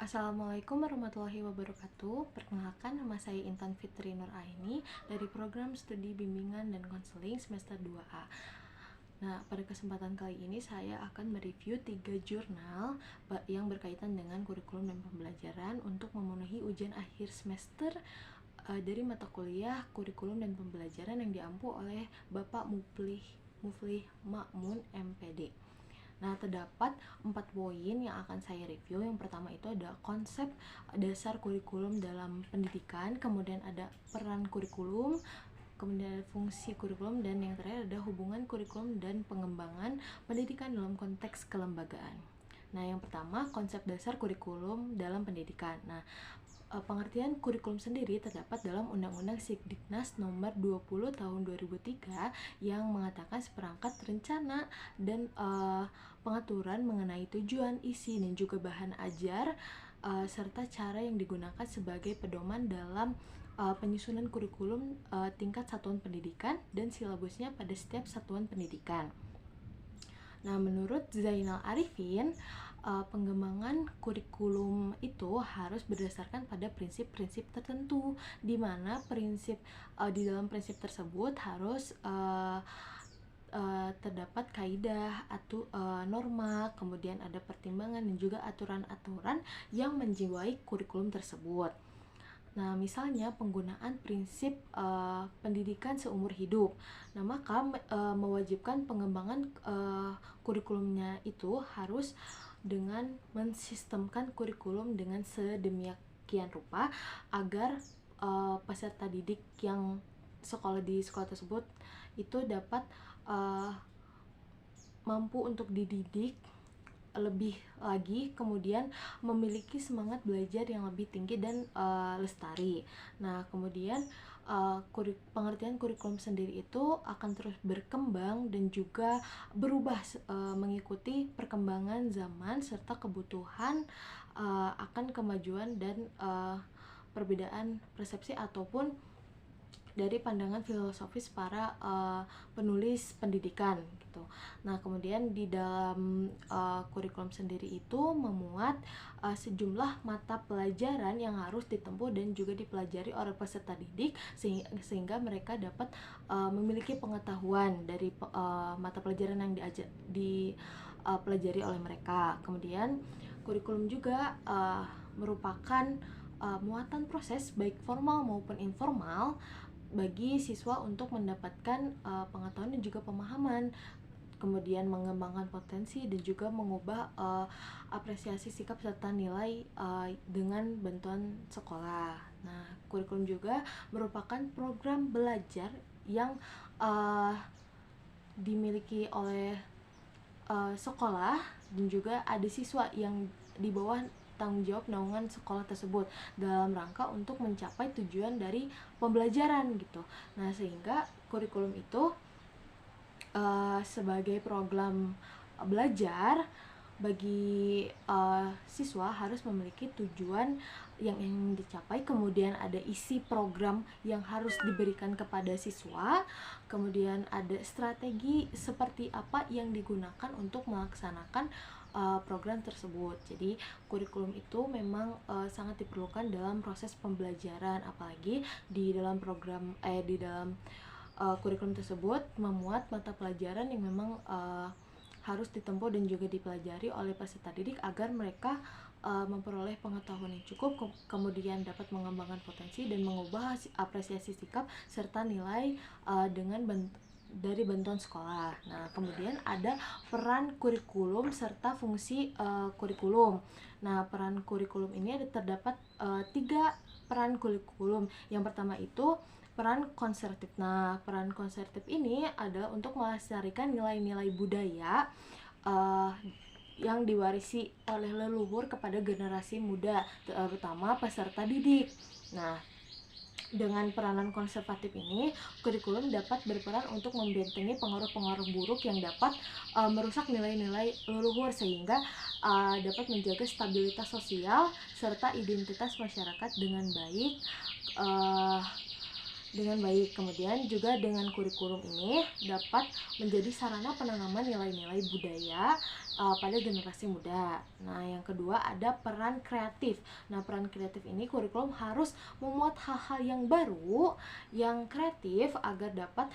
Assalamualaikum warahmatullahi wabarakatuh. Perkenalkan, nama saya Intan Fitri Nur Aini dari program studi bimbingan dan konseling semester 2A. Nah, pada kesempatan kali ini saya akan mereview 3 jurnal yang berkaitan dengan kurikulum dan pembelajaran untuk memenuhi ujian akhir semester dari mata kuliah kurikulum dan pembelajaran yang diampu oleh Bapak Muflih Ma'mun MPD. Nah, terdapat 4 poin yang akan saya review. Yang pertama itu ada konsep dasar kurikulum dalam pendidikan, kemudian ada peran kurikulum, kemudian ada fungsi kurikulum, dan yang terakhir ada hubungan kurikulum dan pengembangan pendidikan dalam konteks kelembagaan. Nah, yang pertama, konsep dasar kurikulum dalam pendidikan. Nah, pengertian kurikulum sendiri terdapat dalam Undang-Undang Sikdiknas Nomor 20 Tahun 2003 yang mengatakan seperangkat rencana dan pengaturan mengenai tujuan, isi, dan juga bahan ajar serta cara yang digunakan sebagai pedoman dalam penyusunan kurikulum tingkat satuan pendidikan dan silabusnya pada setiap satuan pendidikan. Nah, menurut Zainal Arifin, pengembangan kurikulum itu harus berdasarkan pada prinsip-prinsip tertentu, di mana di dalam prinsip tersebut harus terdapat kaidah atau norma, kemudian ada pertimbangan dan juga aturan-aturan yang menjiwai kurikulum tersebut. Nah, misalnya penggunaan prinsip pendidikan seumur hidup. Nah, maka mewajibkan pengembangan kurikulumnya itu harus dengan mensistemkan kurikulum dengan sedemikian rupa agar peserta didik yang di sekolah tersebut itu dapat mampu untuk dididik lebih lagi, kemudian memiliki semangat belajar yang lebih tinggi dan lestari. Nah, kemudian pengertian kurikulum sendiri itu akan terus berkembang dan juga berubah mengikuti perkembangan zaman serta kebutuhan akan kemajuan dan perbedaan persepsi ataupun dari pandangan filosofis para penulis pendidikan gitu. Nah, kemudian di dalam kurikulum sendiri itu memuat sejumlah mata pelajaran yang harus ditempuh dan juga dipelajari oleh peserta didik sehingga mereka dapat memiliki pengetahuan dari mata pelajaran yang dipelajari oleh mereka. Kemudian kurikulum juga merupakan muatan proses baik formal maupun informal bagi siswa untuk mendapatkan pengetahuan dan juga pemahaman, kemudian mengembangkan potensi dan juga mengubah apresiasi sikap serta nilai dengan bantuan sekolah. Nah, kurikulum juga merupakan program belajar yang dimiliki oleh sekolah dan juga ada siswa yang di bawah tanggung jawab naungan sekolah tersebut dalam rangka untuk mencapai tujuan dari pembelajaran gitu. Nah, sehingga kurikulum itu sebagai program belajar bagi siswa harus memiliki tujuan yang ingin dicapai, kemudian ada isi program yang harus diberikan kepada siswa, kemudian ada strategi seperti apa yang digunakan untuk melaksanakan program tersebut. Jadi kurikulum itu memang sangat diperlukan dalam proses pembelajaran, apalagi di dalam kurikulum tersebut memuat mata pelajaran yang memang harus ditempuh dan juga dipelajari oleh peserta didik agar mereka memperoleh pengetahuan yang cukup, kemudian dapat mengembangkan potensi dan mengubah apresiasi sikap serta nilai dari bantuan sekolah. Nah, kemudian ada peran kurikulum serta fungsi kurikulum. Nah, peran kurikulum ini terdapat 3 peran kurikulum. Yang pertama itu peran konservatif. Nah, peran konservatif ini adalah untuk melestarikan nilai-nilai budaya yang diwarisi oleh leluhur kepada generasi muda, terutama peserta didik. Nah, dengan peranan konservatif ini, kurikulum dapat berperan untuk membentengi pengaruh-pengaruh buruk yang dapat merusak nilai-nilai leluhur sehingga dapat menjaga stabilitas sosial serta identitas masyarakat dengan baik. dengan baik. Kemudian juga dengan kurikulum ini dapat menjadi sarana penanaman nilai-nilai budaya pada generasi muda. Nah, yang kedua ada peran kreatif. Nah, peran kreatif ini kurikulum harus memuat hal-hal yang baru, yang kreatif agar dapat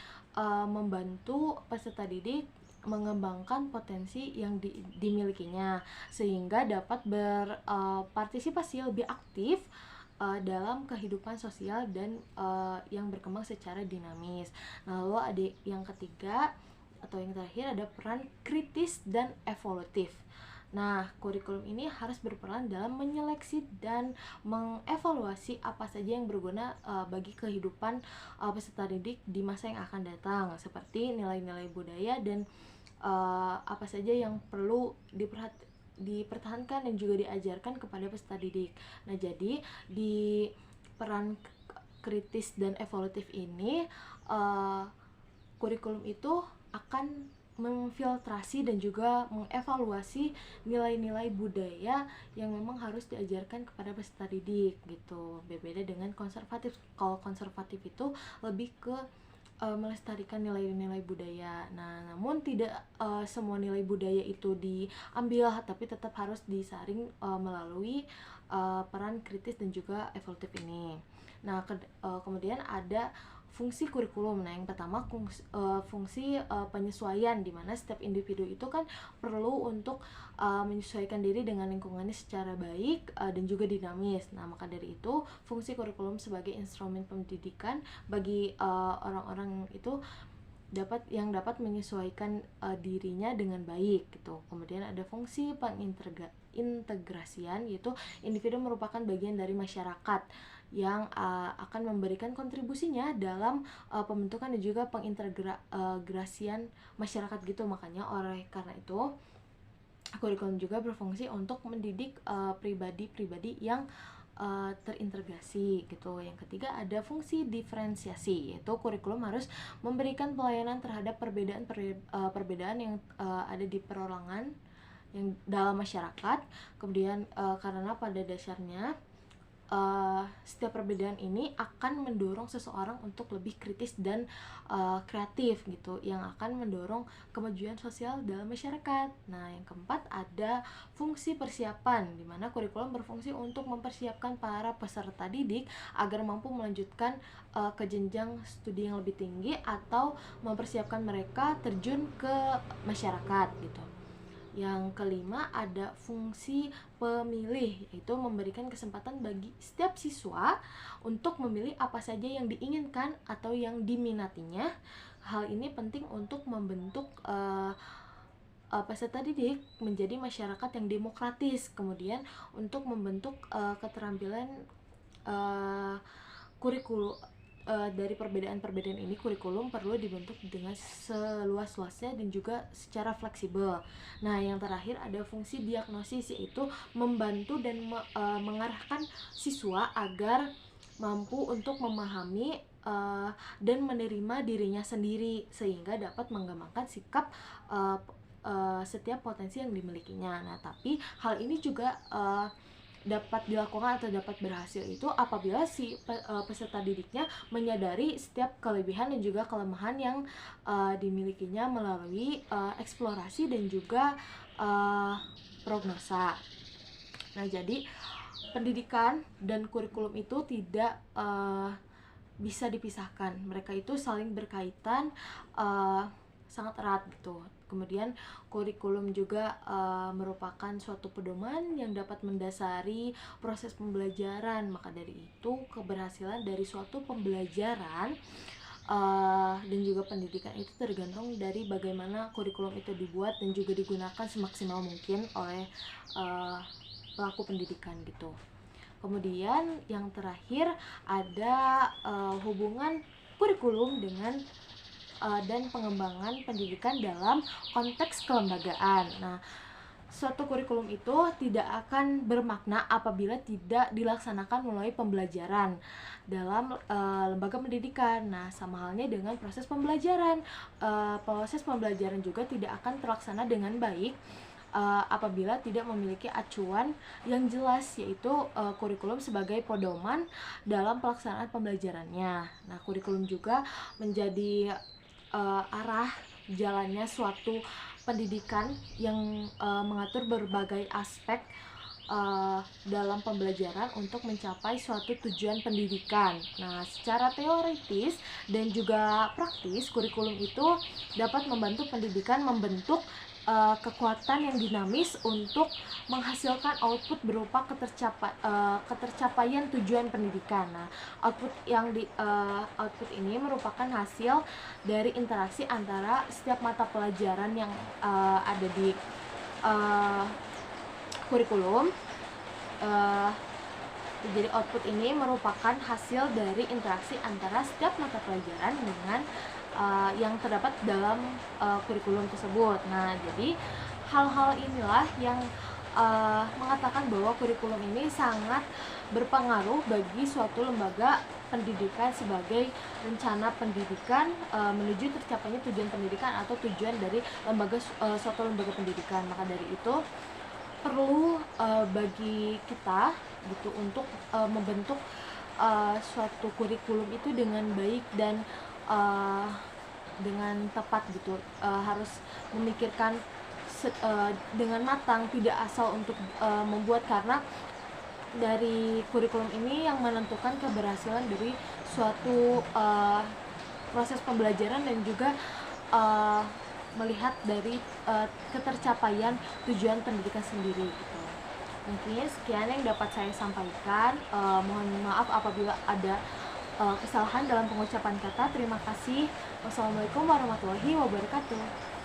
membantu peserta didik mengembangkan potensi yang dimilikinya, sehingga dapat berpartisipasi lebih aktif dalam kehidupan sosial dan yang berkembang secara dinamis. Nah, lalu ada yang ketiga atau yang terakhir ada peran kritis dan evolutif. Nah, kurikulum ini harus berperan dalam menyeleksi dan mengevaluasi apa saja yang berguna bagi kehidupan peserta didik di masa yang akan datang, seperti nilai-nilai budaya dan apa saja yang perlu dipertahankan dan juga diajarkan kepada peserta didik. Nah, jadi di peran kritis dan evolutif ini kurikulum itu akan memfiltrasi dan juga mengevaluasi nilai-nilai budaya yang memang harus diajarkan kepada peserta didik gitu. Berbeda dengan konservatif. Kalau konservatif itu lebih ke melestarikan nilai-nilai budaya. Nah, namun tidak semua nilai budaya itu diambil, tapi tetap harus disaring melalui peran kritis dan juga evolutif ini. Nah, kemudian ada fungsi kurikulum. Nah, yang pertama fungsi penyesuaian, di mana setiap individu itu kan perlu untuk menyesuaikan diri dengan lingkungannya secara baik dan juga dinamis. Nah, maka dari itu fungsi kurikulum sebagai instrumen pendidikan bagi orang-orang itu dapat menyesuaikan dirinya dengan baik gitu. Kemudian ada fungsi pengintegrasian, yaitu individu merupakan bagian dari masyarakat yang akan memberikan kontribusinya dalam pembentukan dan juga pengintegrasian masyarakat gitu. Makanya oleh karena itu kurikulum juga berfungsi untuk mendidik pribadi-pribadi yang terintegrasi gitu. Yang ketiga ada fungsi diferensiasi, yaitu kurikulum harus memberikan pelayanan terhadap perbedaan yang ada di perorangan yang dalam masyarakat. Kemudian karena pada dasarnya setiap perbedaan ini akan mendorong seseorang untuk lebih kritis dan kreatif gitu, yang akan mendorong kemajuan sosial dalam masyarakat. Nah, yang keempat ada fungsi persiapan, di mana kurikulum berfungsi untuk mempersiapkan para peserta didik agar mampu melanjutkan ke jenjang studi yang lebih tinggi atau mempersiapkan mereka terjun ke masyarakat gitu. Yang kelima ada fungsi pemilih, yaitu memberikan kesempatan bagi setiap siswa untuk memilih apa saja yang diinginkan atau yang diminatinya. Hal ini penting untuk membentuk peserta didik menjadi masyarakat yang demokratis. Kemudian untuk membentuk keterampilan kurikulum. Dari perbedaan-perbedaan ini, kurikulum perlu dibentuk dengan seluas-luasnya dan juga secara fleksibel. Nah, yang terakhir ada fungsi diagnosis, yaitu membantu dan mengarahkan siswa agar mampu untuk memahami dan menerima dirinya sendiri, sehingga dapat mengembangkan sikap setiap potensi yang dimilikinya. Nah, tapi hal ini juga dapat dilakukan atau dapat berhasil itu apabila si peserta didiknya menyadari setiap kelebihan dan juga kelemahan yang dimilikinya melalui eksplorasi dan juga prognosa. Nah, jadi pendidikan dan kurikulum itu tidak bisa dipisahkan. Mereka itu saling berkaitan sangat erat gitu. Kemudian kurikulum juga merupakan suatu pedoman yang dapat mendasari proses pembelajaran. Maka dari itu keberhasilan dari suatu pembelajaran dan juga pendidikan itu tergantung dari bagaimana kurikulum itu dibuat dan juga digunakan semaksimal mungkin oleh pelaku pendidikan gitu. Kemudian yang terakhir ada hubungan kurikulum dengan dan pengembangan pendidikan dalam konteks kelembagaan. Nah, suatu kurikulum itu tidak akan bermakna apabila tidak dilaksanakan melalui pembelajaran dalam lembaga pendidikan. Nah, sama halnya dengan proses pembelajaran. Proses pembelajaran juga tidak akan terlaksana dengan baik apabila tidak memiliki acuan yang jelas, yaitu kurikulum sebagai pedoman dalam pelaksanaan pembelajarannya. Nah, kurikulum juga menjadi arah jalannya suatu pendidikan yang mengatur berbagai aspek dalam pembelajaran untuk mencapai suatu tujuan pendidikan. Nah, secara teoritis dan juga praktis, kurikulum itu dapat membantu pendidikan membentuk kekuatan yang dinamis untuk menghasilkan output berupa ketercapaian tujuan pendidikan. Nah, output ini merupakan hasil dari interaksi antara setiap mata pelajaran yang ada di kurikulum. Jadi output ini merupakan hasil dari interaksi antara setiap mata pelajaran dengan yang terdapat dalam kurikulum tersebut. Nah, jadi hal-hal inilah yang mengatakan bahwa kurikulum ini sangat berpengaruh bagi suatu lembaga pendidikan sebagai rencana pendidikan menuju tercapainya tujuan pendidikan atau tujuan dari suatu lembaga pendidikan. Maka dari itu perlu bagi kita gitu untuk membentuk suatu kurikulum itu dengan baik dan dengan tepat gitu, harus memikirkan dengan matang, tidak asal untuk membuat, karena dari kurikulum ini yang menentukan keberhasilan dari suatu proses pembelajaran dan juga melihat dari ketercapaian tujuan pendidikan sendiri gitu. Mungkin sekian yang dapat saya sampaikan. Mohon maaf apabila ada kesalahan dalam pengucapan kata. Terima kasih. Wassalamualaikum warahmatullahi wabarakatuh.